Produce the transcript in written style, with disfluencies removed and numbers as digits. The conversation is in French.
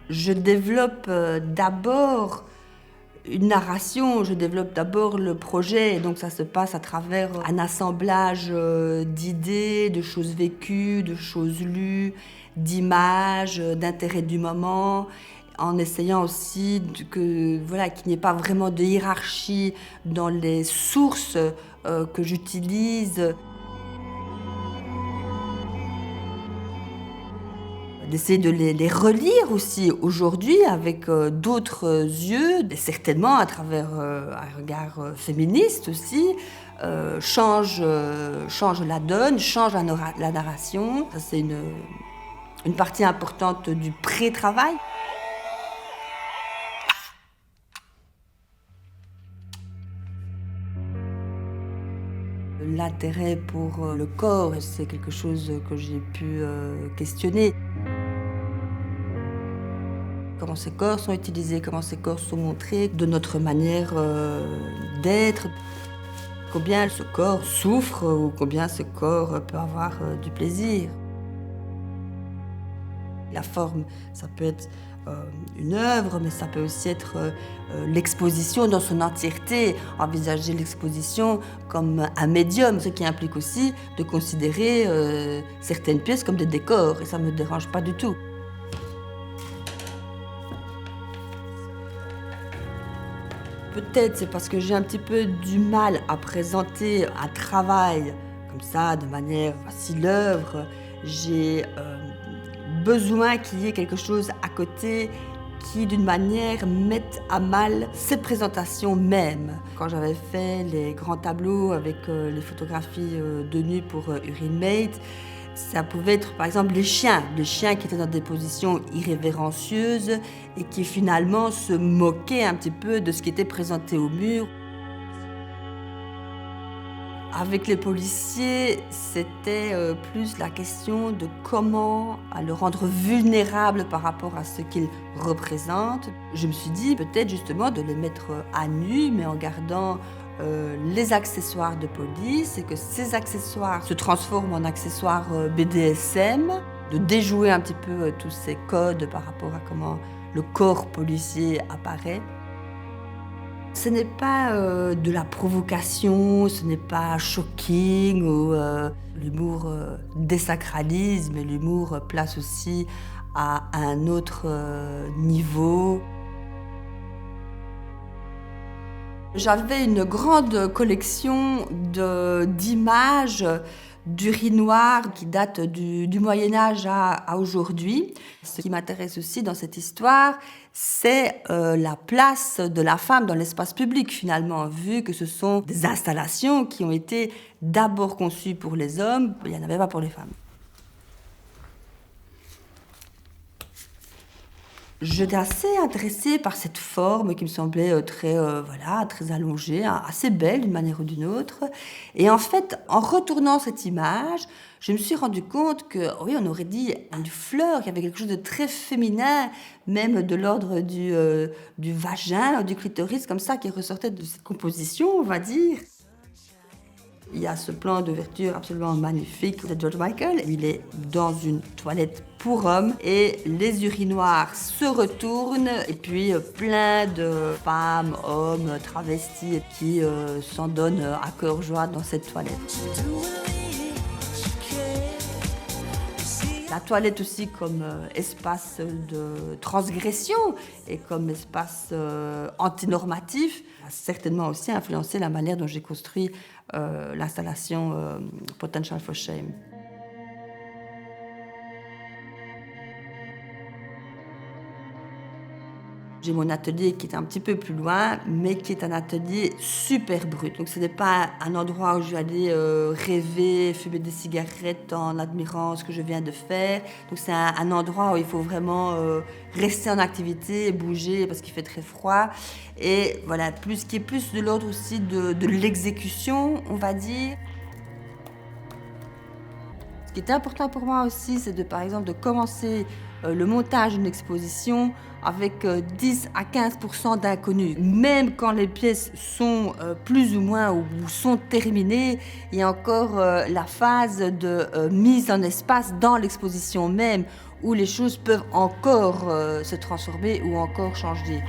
Je développe d'abord une narration, je développe d'abord le projet, et donc ça se passe à travers un assemblage d'idées, de choses vécues, de choses lues, d'images, d'intérêts du moment, en essayant aussi qu'il n'y ait pas vraiment de hiérarchie dans les sources que j'utilise. D'essayer de les relire aussi aujourd'hui avec d'autres yeux, et certainement à travers un regard féministe aussi, change la donne, change la narration. Ça, c'est une partie importante du pré-travail. L'intérêt pour le corps, c'est quelque chose que j'ai pu questionner. Comment ces corps sont utilisés, comment ces corps sont montrés, de notre manière d'être. Combien ce corps souffre ou combien ce corps peut avoir du plaisir. La forme, ça peut être une œuvre, mais ça peut aussi être l'exposition dans son entièreté. Envisager l'exposition comme un médium, ce qui implique aussi de considérer certaines pièces comme des décors, et ça ne me dérange pas du tout. Peut-être c'est parce que j'ai un petit peu du mal à présenter un travail comme ça, de manière si l'œuvre, j'ai besoin qu'il y ait quelque chose à côté qui, d'une manière, mette à mal cette présentation même. Quand j'avais fait les grands tableaux avec les photographies de nu pour Urinmate, ça pouvait être par exemple les chiens qui étaient dans des positions irrévérencieuses et qui finalement se moquaient un petit peu de ce qui était présenté au mur. Avec les policiers, c'était plus la question de comment le rendre vulnérable par rapport à ce qu'ils représentent. Je me suis dit peut-être justement de les mettre à nu, mais en gardant les accessoires de police, et que ces accessoires se transforment en accessoires BDSM, de déjouer un petit peu tous ces codes par rapport à comment le corps policier apparaît. Ce n'est pas de la provocation, ce n'est pas shocking, ou l'humour désacralise, mais l'humour place aussi à un autre niveau. J'avais une grande collection d'images d'urinoirs qui datent du Moyen-Âge à aujourd'hui. Ce qui m'intéresse aussi dans cette histoire, c'est la place de la femme dans l'espace public finalement, vu que ce sont des installations qui ont été d'abord conçues pour les hommes, il n'y en avait pas pour les femmes. J'étais assez intéressée par cette forme qui me semblait très allongée, assez belle d'une manière ou d'une autre. Et en fait, en retournant cette image, je me suis rendu compte que, oui, on aurait dit une fleur, qu'il y avait quelque chose de très féminin, même de l'ordre du vagin, du clitoris, comme ça, qui ressortait de cette composition, on va dire. Il y a ce plan d'ouverture absolument magnifique de George Michael. Il est dans une toilette pour hommes et les urinoirs se retournent et puis plein de femmes, hommes, travestis qui s'en donnent à cœur joie dans cette toilette. La toilette aussi comme espace de transgression et comme espace antinormatif a certainement aussi influencé la manière dont j'ai construit l'installation Potential for Shame. J'ai mon atelier qui est un petit peu plus loin, mais qui est un atelier super brut. Donc ce n'est pas un endroit où je vais aller rêver, fumer des cigarettes en admirant ce que je viens de faire. Donc c'est un endroit où il faut vraiment rester en activité, bouger parce qu'il fait très froid. Et voilà, qui est plus de l'ordre aussi de l'exécution, on va dire. Ce qui était important pour moi aussi, c'est par exemple de commencer le montage d'une exposition avec 10 à 15% d'inconnus. Même quand les pièces sont plus ou moins ou sont terminées, il y a encore la phase de mise en espace dans l'exposition même, où les choses peuvent encore se transformer ou encore changer.